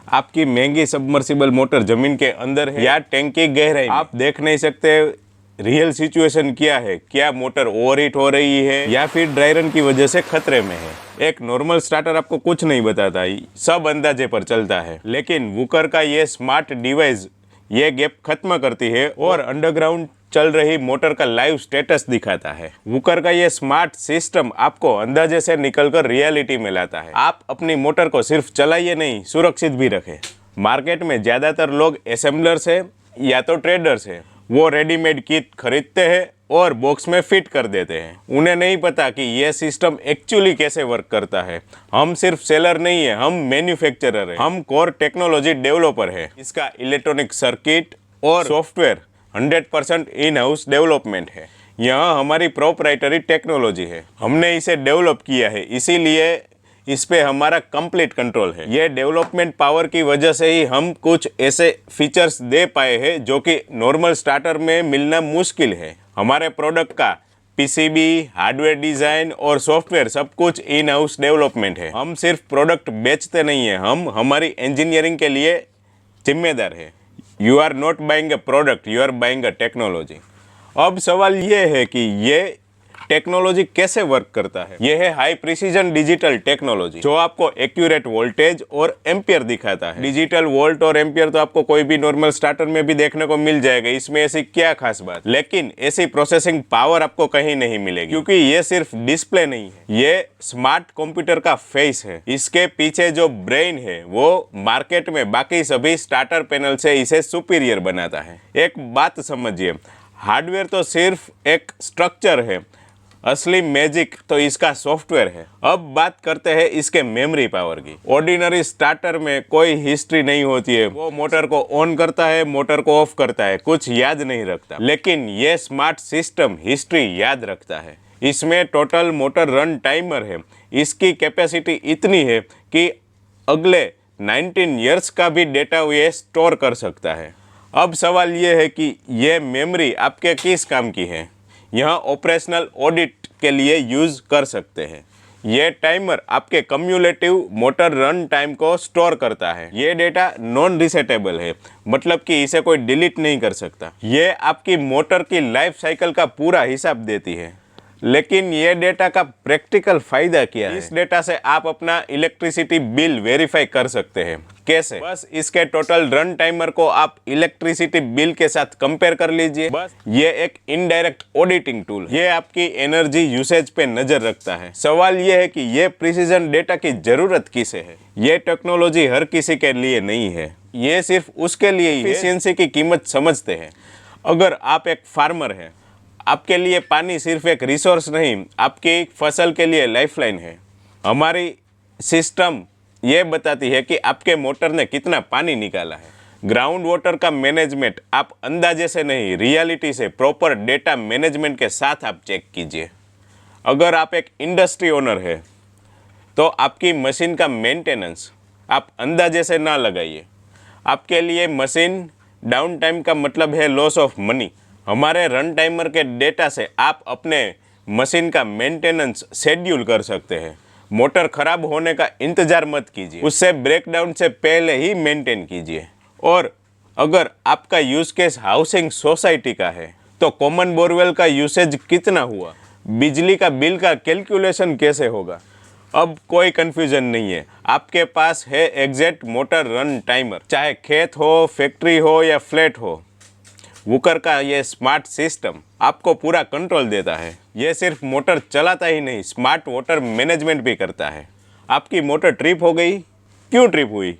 आपकी महंगी submersible motor जमीन के अंदर है या टैंक की गहराई में, आप देख नहीं सकते रियल सिचुएशन क्या है, क्या मोटर ओवरहीट हो रही है या फिर ड्राई रन की वजह से खतरे में है। एक नॉर्मल स्टार्टर आपको कुछ नहीं बताता, सब अंदाजे पर चलता है, लेकिन वूकर का ये स्मार्ट डिवाइस ये गैप खत्म करती है और अंडरग्राउंड चल रही मोटर का लाइव स्टेटस दिखाता है। वूकर का ये स्मार्ट सिस्टम आपको अंदाजे से निकलकर रियलिटी में लाता है। आप अपनी मोटर को सिर्फ चलाइए नहीं, सुरक्षित भी रखें। मार्केट में ज्यादातर लोग असेंबलर्स है या तो ट्रेडर्स है, वो रेडीमेड किट खरीदते हैं और बॉक्स में फिट कर देते हैं। उन्हें नहीं पता कि यह सिस्टम एक्चुअली कैसे वर्क करता है। हम सिर्फ सेलर नहीं है, हम मैन्युफैक्चरर है, हम कोर टेक्नोलॉजी डेवलपर है। इसका इलेक्ट्रॉनिक सर्किट और सॉफ्टवेयर 100% इन हाउस डेवलपमेंट है। यह हमारी प्रोप्राइटरी टेक्नोलॉजी है, हमने इसे डेवलप किया है, इसीलिए इस पे हमारा कंप्लीट कंट्रोल है। ये डेवलपमेंट पावर की वजह से ही हम कुछ ऐसे फीचर्स दे पाए हैं जो कि नॉर्मल स्टार्टर में मिलना मुश्किल है। हमारे प्रोडक्ट का पीसीबी, हार्डवेयर डिजाइन और सॉफ्टवेयर सब कुछ इन हाउस डेवलपमेंट है। हम सिर्फ प्रोडक्ट बेचते नहीं है, हम हमारी इंजीनियरिंग के लिए जिम्मेदार है। You are not buying a product, you are buying a technology. अब सवाल ये है कि ये टेक्नोलॉजी कैसे वर्क करता है। यह है हाई प्रिसीजन डिजिटल टेक्नोलॉजी जो आपको एक्यूरेट वोल्टेज और एम्पियर दिखाता है। डिजिटल वोल्ट और एम्पियर तो आपको कोई भी नॉर्मल स्टार्टर में भी देखने को मिल जाएगा, इसमें ऐसी क्या खास बात, लेकिन ऐसी प्रोसेसिंग पावर आपको कहीं नहीं मिलेगी, क्योंकि ये सिर्फ डिस्प्ले नहीं है, ये स्मार्ट कंप्यूटर का फेस है। इसके पीछे जो ब्रेन है वो मार्केट में बाकी सभी स्टार्टर पैनल से इसे सुपीरियर बनाता है। एक बात समझिए, हार्डवेयर तो सिर्फ एक स्ट्रक्चर है, असली मैजिक तो इसका सॉफ्टवेयर है। अब बात करते हैं इसके मेमोरी पावर की। ऑर्डिनरी स्टार्टर में कोई हिस्ट्री नहीं होती है, वो मोटर को ऑन करता है, मोटर को ऑफ करता है, कुछ याद नहीं रखता, लेकिन ये स्मार्ट सिस्टम हिस्ट्री याद रखता है। इसमें टोटल मोटर रन टाइमर है, इसकी कैपेसिटी इतनी है कि अगले 19 ईयर्स का भी डेटा ये स्टोर कर सकता है। अब सवाल ये है कि ये मेमोरी आपके किस काम की है। यहाँ ऑपरेशनल ऑडिट के लिए यूज कर सकते हैं। ये टाइमर आपके कम्युलेटिव मोटर रन टाइम को स्टोर करता है। ये डेटा नॉन रिसेटेबल है, मतलब कि इसे कोई डिलीट नहीं कर सकता। ये आपकी मोटर की लाइफ साइकिल का पूरा हिसाब देती है। लेकिन ये डेटा का प्रैक्टिकल फायदा क्या है? इस डेटा से आप अपना इलेक्ट्रिसिटी बिल वेरीफाई कर सकते हैं। कैसे? बस इसके टोटल रन टाइमर को आप इलेक्ट्रिसिटी बिल के साथ कंपेयर कर लीजिए। बस ये एक इनडायरेक्ट ऑडिटिंग टूल, ये आपकी एनर्जी यूसेज पे नजर रखता है। सवाल ये है कि ये प्रिसीजन डेटा की जरूरत किसे है? ये टेक्नोलॉजी हर किसी के लिए नहीं है, ये सिर्फ उसके लिए ही एफिशिएंसी की कीमत समझते हैं। अगर आप एक फार्मर हैं, आपके लिए पानी सिर्फ एक रिसोर्स नहीं, आपकी फसल के लिए लाइफलाइन है। हमारी सिस्टम ये बताती है कि आपके मोटर ने कितना पानी निकाला है। ग्राउंड वाटर का मैनेजमेंट आप अंदाजे से नहीं, रियलिटी से प्रॉपर डेटा मैनेजमेंट के साथ आप चेक कीजिए। अगर आप एक इंडस्ट्री ओनर है तो आपकी मशीन का मेंटेनेंस आप अंदाजे से ना लगाइए। आपके लिए मशीन डाउन टाइम का मतलब है लॉस ऑफ मनी। हमारे रन टाइमर के डेटा से आप अपने मशीन का मेंटेनेंस शेड्यूल कर सकते हैं। मोटर खराब होने का इंतजार मत कीजिए, उससे ब्रेकडाउन से पहले ही मेंटेन कीजिए। और अगर आपका यूज केस हाउसिंग सोसाइटी का है तो कॉमन बोरवेल का यूसेज कितना हुआ, बिजली का बिल का कैलकुलेशन कैसे होगा। अब कोई कंफ्यूजन नहीं है, आपके पास है एग्जैक्ट मोटर रन टाइमर। चाहे खेत हो, फैक्ट्री हो या फ्लैट हो, वूकर का ये स्मार्ट सिस्टम आपको पूरा कंट्रोल देता है। ये सिर्फ मोटर चलाता ही नहीं, स्मार्ट वाटर मैनेजमेंट भी करता है। आपकी मोटर ट्रिप हो गई, क्यों ट्रिप हुई?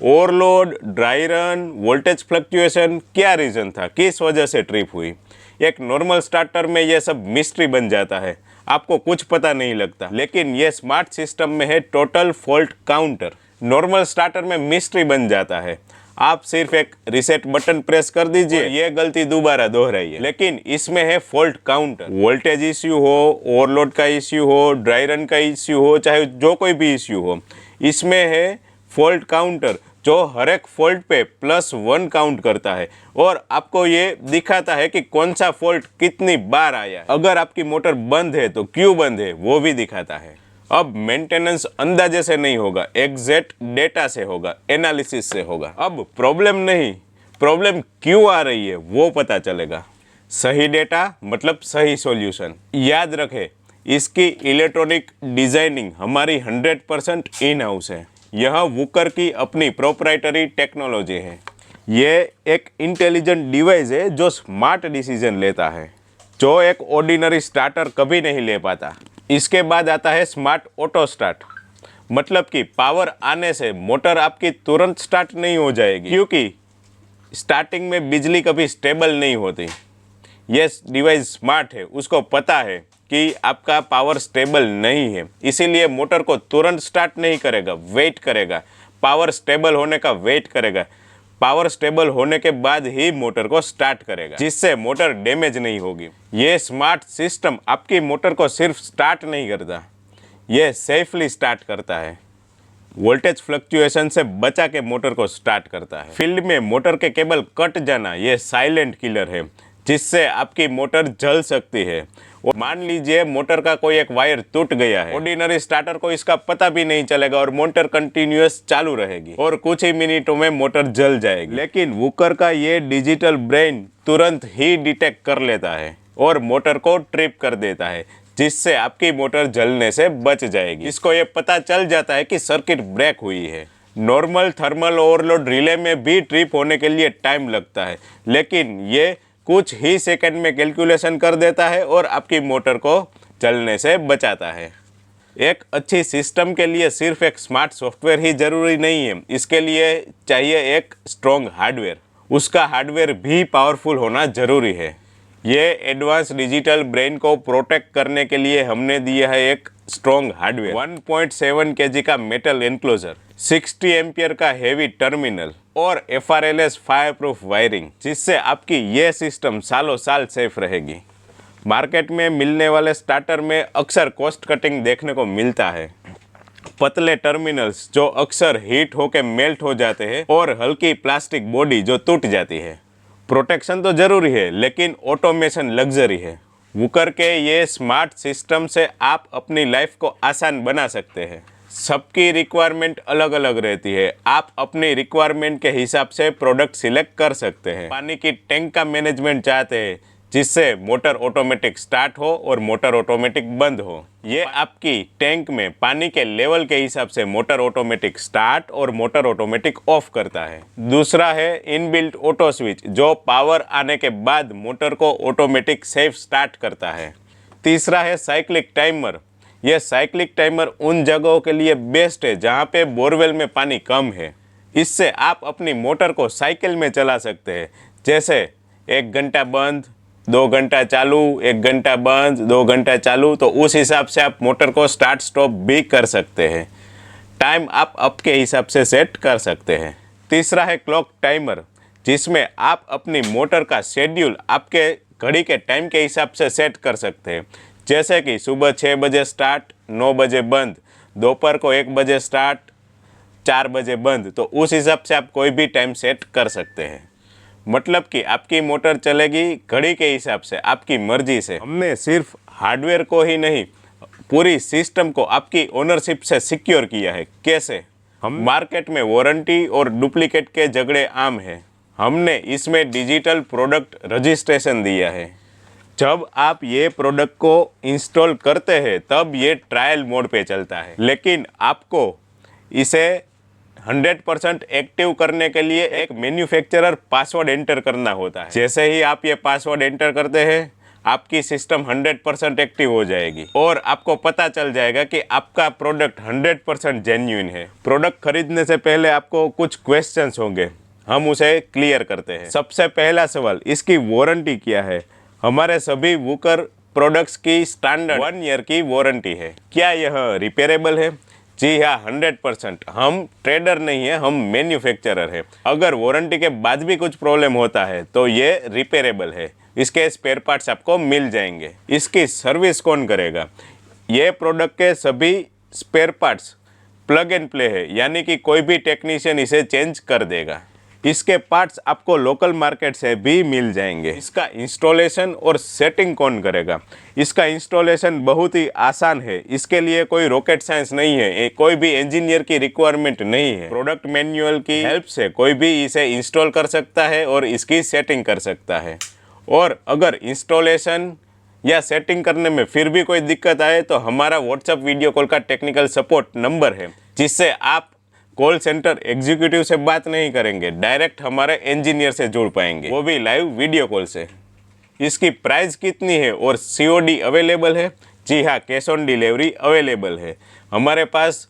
Overload, dry run, voltage fluctuation, क्या रीज़न था, किस वजह से ट्रिप हुई? एक नॉर्मल स्टार्टर में ये सब मिस्ट्री बन जाता है, आपको कुछ पता नहीं लगता। लेकिन ये स्मार्ट सिस्टम में है total fault counter. Normal starter में मिस्ट्री बन जाता है, आप सिर्फ एक रीसेट बटन प्रेस कर दीजिए, ये गलती दोबारा दोहराइए। लेकिन इसमें है फॉल्ट काउंटर। वोल्टेज इश्यू हो, ओवरलोड का इश्यू हो, ड्राई रन का इश्यू हो, चाहे जो कोई भी इश्यू हो, इसमें है फॉल्ट काउंटर जो हर एक फॉल्ट पे +1 काउंट करता है और आपको ये दिखाता है कि कौन सा फॉल्ट कितनी बार आया है। अगर आपकी मोटर बंद है तो क्यों बंद है वो भी दिखाता है। अब मेंटेनेंस अंदाजे से नहीं होगा, एग्जैक्ट डेटा से होगा, एनालिसिस से होगा। अब प्रॉब्लम नहीं, प्रॉब्लम क्यों आ रही है वो पता चलेगा। सही डेटा मतलब सही सॉल्यूशन। याद रखें, इसकी इलेक्ट्रॉनिक डिजाइनिंग हमारी 100% इन हाउस है। यह वूकर की अपनी प्रोप्राइटरी टेक्नोलॉजी है। ये एक इंटेलिजेंट डिवाइस है जो स्मार्ट डिसीजन लेता है, जो एक ऑर्डिनरी स्टार्टर कभी नहीं ले पाता। इसके बाद आता है स्मार्ट ऑटो स्टार्ट, मतलब कि पावर आने से मोटर आपकी तुरंत स्टार्ट नहीं हो जाएगी, क्योंकि स्टार्टिंग में बिजली कभी स्टेबल नहीं होती। ये डिवाइस स्मार्ट है, उसको पता है कि आपका पावर स्टेबल नहीं है, इसीलिए मोटर को तुरंत स्टार्ट नहीं करेगा, वेट करेगा, पावर स्टेबल होने का वेट करेगा। पावर स्टेबल होने के बाद ही मोटर को स्टार्ट करेगा, जिससे मोटर डैमेज नहीं होगी। ये स्मार्ट सिस्टम आपकी मोटर को सिर्फ स्टार्ट नहीं करता, ये सेफली स्टार्ट करता है। वोल्टेज फ्लक्चुएशन से बचा के मोटर को स्टार्ट करता है। फील्ड में मोटर के केबल कट जाना ये साइलेंट किलर है, जिससे आपकी मोटर जल सकती है। और मान लीजिए मोटर का कोई एक वायर टूट गया है, ऑर्डिनरी स्टार्टर को इसका पता भी नहीं चलेगा और मोटर कंटिन्यूअस चालू रहेगी और कुछ ही मिनटों में मोटर जल जाएगी। लेकिन वूकर का ये डिजिटल ब्रेन तुरंत ही डिटेक्ट कर लेता है और मोटर को ट्रिप कर देता है, जिससे आपकी मोटर जलने से बच जाएगी। इसको ये पता चल जाता है कि सर्किट ब्रेक हुई है। नॉर्मल थर्मल ओवरलोड रिले में भी ट्रिप होने के लिए टाइम लगता है, लेकिन ये कुछ ही सेकंड में कैलकुलेशन कर देता है और आपकी मोटर को जलने से बचाता है। एक अच्छी सिस्टम के लिए सिर्फ एक स्मार्ट सॉफ्टवेयर ही जरूरी नहीं है, इसके लिए चाहिए एक स्ट्रॉन्ग हार्डवेयर। उसका हार्डवेयर भी पावरफुल होना जरूरी है। ये एडवांस डिजिटल ब्रेन को प्रोटेक्ट करने के लिए हमने दिया है एक स्ट्रॉन्ग हार्डवेयर, 1.7 kg का मेटल एनक्लोजर, 60 एम्पियर का हेवी टर्मिनल और FRLS फायर प्रूफ वायरिंग, जिससे आपकी ये सिस्टम सालों साल सेफ रहेगी। मार्केट में मिलने वाले स्टार्टर में अक्सर कॉस्ट कटिंग देखने को मिलता है। पतले टर्मिनल्स जो अक्सर हीट होकर मेल्ट हो जाते हैं और हल्की प्लास्टिक बॉडी जो टूट जाती है। प्रोटेक्शन तो जरूरी है, लेकिन ऑटोमेशन लग्जरी है। वूकर के ये स्मार्ट सिस्टम से आप अपनी लाइफ को आसान बना सकते हैं। सबकी रिक्वायरमेंट अलग अलग रहती है, आप अपनी रिक्वायरमेंट के हिसाब से प्रोडक्ट सिलेक्ट कर सकते हैं। पानी की टैंक का मैनेजमेंट चाहते हैं, जिससे मोटर ऑटोमेटिक स्टार्ट हो और मोटर ऑटोमेटिक बंद हो। ये आपकी टैंक में पानी के लेवल के हिसाब से मोटर ऑटोमेटिक स्टार्ट और मोटर ऑटोमेटिक ऑफ करता है। दूसरा है इनबिल्ट ऑटो स्विच, जो पावर आने के बाद मोटर को ऑटोमेटिक सेफ स्टार्ट करता है। तीसरा है साइक्लिक टाइमर। यह साइक्लिक टाइमर उन जगहों के लिए बेस्ट है जहाँ पे बोरवेल में पानी कम है। इससे आप अपनी मोटर को साइकिल में चला सकते हैं, जैसे 1 घंटा बंद, 2 घंटा चालू, 1 घंटा बंद, 2 घंटा चालू। तो उस हिसाब से आप मोटर को स्टार्ट स्टॉप भी कर सकते हैं। टाइम आप आपके हिसाब से सेट कर सकते हैं। तीसरा है क्लॉक टाइमर, जिसमें आप अपनी मोटर का शेड्यूल आपके घड़ी के टाइम के हिसाब से सेट कर सकते हैं, जैसे कि सुबह 6 बजे स्टार्ट, 9 बजे बंद, दोपहर को 1 बजे स्टार्ट, 4 बजे बंद। तो उस हिसाब से आप कोई भी टाइम सेट कर सकते हैं। मतलब कि आपकी मोटर चलेगी घड़ी के हिसाब से, आपकी मर्जी से। हमने सिर्फ हार्डवेयर को ही नहीं, पूरी सिस्टम को आपकी ओनरशिप से सिक्योर किया है। कैसे? हम मार्केट में वारंटी और डुप्लीकेट के झगड़े आम हैं, हमने इसमें डिजिटल प्रोडक्ट रजिस्ट्रेशन दिया है। जब आप ये प्रोडक्ट को इंस्टॉल करते हैं तब ये ट्रायल मोड पे चलता है, लेकिन आपको इसे 100% एक्टिव करने के लिए एक मैन्युफैक्चरर पासवर्ड एंटर करना होता है। जैसे ही आप ये पासवर्ड एंटर करते हैं, आपकी सिस्टम 100% एक्टिव हो जाएगी और आपको पता चल जाएगा कि आपका प्रोडक्ट 100% जेन्युइन है। प्रोडक्ट खरीदने से पहले आपको कुछ क्वेश्चंस होंगे, हम उसे क्लियर करते हैं। सबसे पहला सवाल, इसकी वारंटी क्या है? हमारे सभी वूकर प्रोडक्ट्स की स्टैंडर्ड 1 ईयर की वारंटी है। क्या यह रिपेयरेबल है? जी हाँ, 100%। हम ट्रेडर नहीं है, हम मैन्युफैक्चरर है। अगर वारंटी के बाद भी कुछ प्रॉब्लम होता है तो ये रिपेयरेबल है, इसके स्पेयर पार्ट्स आपको मिल जाएंगे। इसकी सर्विस कौन करेगा? ये प्रोडक्ट के सभी spare parts plug and play है, यानी कि कोई भी टेक्नीशियन इसे चेंज कर देगा। इसके पार्ट्स आपको लोकल मार्केट से भी मिल जाएंगे। इसका इंस्टॉलेशन और सेटिंग कौन करेगा? इसका इंस्टॉलेशन बहुत ही आसान है। इसके लिए कोई रॉकेट साइंस नहीं है, कोई भी इंजीनियर की रिक्वायरमेंट नहीं है। प्रोडक्ट मैनुअल की हेल्प से कोई भी इसे इंस्टॉल कर सकता है और इसकी सेटिंग कर सकता है। और अगर इंस्टॉलेशन या सेटिंग करने में फिर भी कोई दिक्कत आए तो हमारा व्हाट्सएप वीडियो कॉल का टेक्निकल सपोर्ट नंबर है, जिससे आप कॉल सेंटर एग्जीक्यूटिव से बात नहीं करेंगे, डायरेक्ट हमारे इंजीनियर से जुड़ पाएंगे, वो भी लाइव वीडियो कॉल से। इसकी प्राइस कितनी है और COD अवेलेबल है? जी हाँ, कैश ऑन डिलीवरी अवेलेबल है। हमारे पास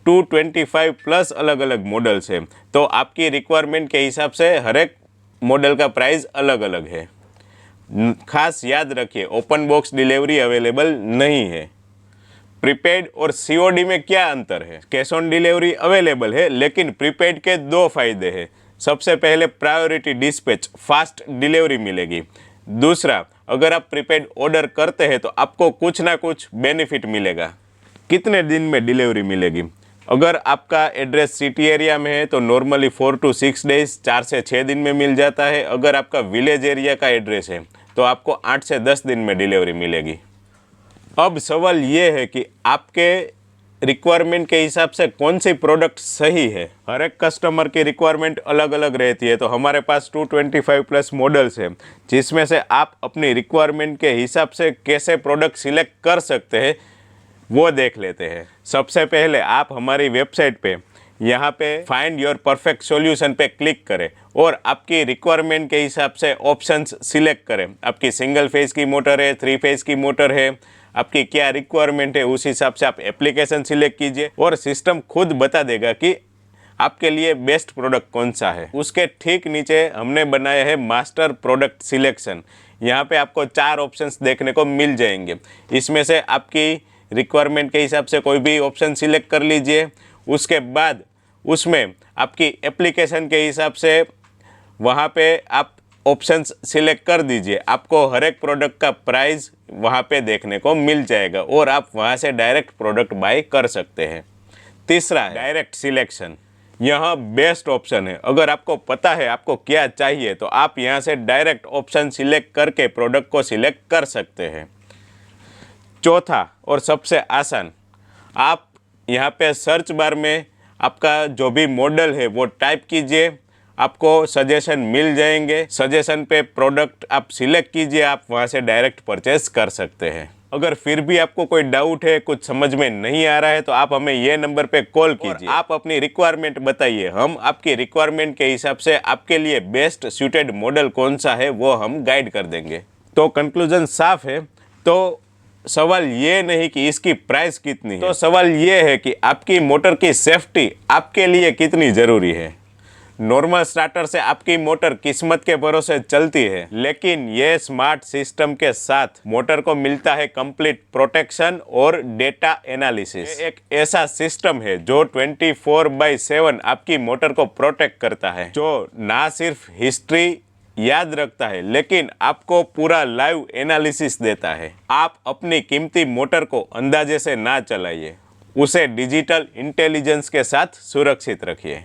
225 प्लस अलग अलग मॉडल्स हैं, तो आपकी रिक्वायरमेंट के हिसाब से हर एक मॉडल का प्राइस अलग अलग है। खास याद रखिए, ओपन बॉक्स डिलीवरी अवेलेबल नहीं है। प्रीपेड और COD में क्या अंतर है? कैश ऑन डिलीवरी अवेलेबल है, लेकिन प्रीपेड के 2 फायदे हैं। सबसे पहले प्रायोरिटी डिस्पैच, फास्ट डिलीवरी मिलेगी। दूसरा, अगर आप प्रीपेड ऑर्डर करते हैं तो आपको कुछ ना कुछ बेनिफिट मिलेगा। कितने दिन में डिलीवरी मिलेगी? अगर आपका एड्रेस सिटी एरिया में है तो नॉर्मली 4 to 6 डेज, 4 से 6 दिन में मिल जाता है। अगर आपका विलेज एरिया का एड्रेस है तो आपको 8 से 10 दिन में डिलीवरी मिलेगी। अब सवाल ये है कि आपके रिक्वायरमेंट के हिसाब से कौन सी प्रोडक्ट सही है। हर एक कस्टमर की रिक्वायरमेंट अलग अलग रहती है, तो हमारे पास 225 प्लस मॉडल्स हैं, जिसमें से आप अपनी रिक्वायरमेंट के हिसाब से कैसे प्रोडक्ट सिलेक्ट कर सकते हैं वो देख लेते हैं। सबसे पहले आप हमारी वेबसाइट पे यहाँ पे फाइंड योर परफेक्ट सॉल्यूशन पे क्लिक करें और आपकी रिक्वायरमेंट के हिसाब से ऑप्शंस सिलेक्ट करें। आपकी सिंगल फेज की मोटर है, 3 फेज की मोटर है, आपकी क्या रिक्वायरमेंट है, उस हिसाब से आप एप्लीकेशन सिलेक्ट कीजिए और सिस्टम खुद बता देगा कि आपके लिए बेस्ट प्रोडक्ट कौन सा है। उसके ठीक नीचे हमने बनाया है मास्टर प्रोडक्ट सिलेक्शन। यहाँ पे आपको 4 ऑप्शंस देखने को मिल जाएंगे। इसमें से आपकी रिक्वायरमेंट के हिसाब से कोई भी ऑप्शन सिलेक्ट कर लीजिए। उसके बाद उसमें आपकी एप्लीकेशन के हिसाब से वहाँ पे आप ऑप्शंस सिलेक्ट कर दीजिए। आपको हर एक प्रोडक्ट का प्राइस वहाँ पे देखने को मिल जाएगा और आप वहाँ से डायरेक्ट प्रोडक्ट बाय कर सकते हैं। तीसरा, डायरेक्ट सिलेक्शन। यह बेस्ट ऑप्शन है। अगर आपको पता है आपको क्या चाहिए तो आप यहाँ से डायरेक्ट ऑप्शन सिलेक्ट करके प्रोडक्ट को सिलेक्ट कर सकते हैं। चौथा और सबसे आसान, आप यहाँ पे सर्च बार में आपका जो भी मॉडल है वो टाइप कीजिए, आपको सजेशन मिल जाएंगे। सजेशन पे प्रोडक्ट आप सिलेक्ट कीजिए, आप वहाँ से डायरेक्ट परचेस कर सकते हैं। अगर फिर भी आपको कोई डाउट है, कुछ समझ में नहीं आ रहा है, तो आप हमें ये नंबर पे कॉल कीजिए। आप अपनी रिक्वायरमेंट बताइए, हम आपकी रिक्वायरमेंट के हिसाब से आपके लिए बेस्ट सूटेड मॉडल कौन सा है वो हम गाइड कर देंगे। तो कंक्लूजन साफ है। तो सवाल ये नहीं कि इसकी प्राइस कितनी है, तो सवाल ये है कि आपकी मोटर की सेफ्टी आपके लिए कितनी ज़रूरी है। नॉर्मल स्टार्टर से आपकी मोटर किस्मत के भरोसे चलती है, लेकिन ये स्मार्ट सिस्टम के साथ मोटर को मिलता है कंप्लीट प्रोटेक्शन और डेटा एनालिसिस। एक ऐसा सिस्टम है जो 24/7 आपकी मोटर को प्रोटेक्ट करता है, जो ना सिर्फ हिस्ट्री याद रखता है लेकिन आपको पूरा लाइव एनालिसिस देता है। आप अपनी कीमती मोटर को अंदाजे से ना चलाइए, उसे डिजिटल इंटेलिजेंस के साथ सुरक्षित रखिए।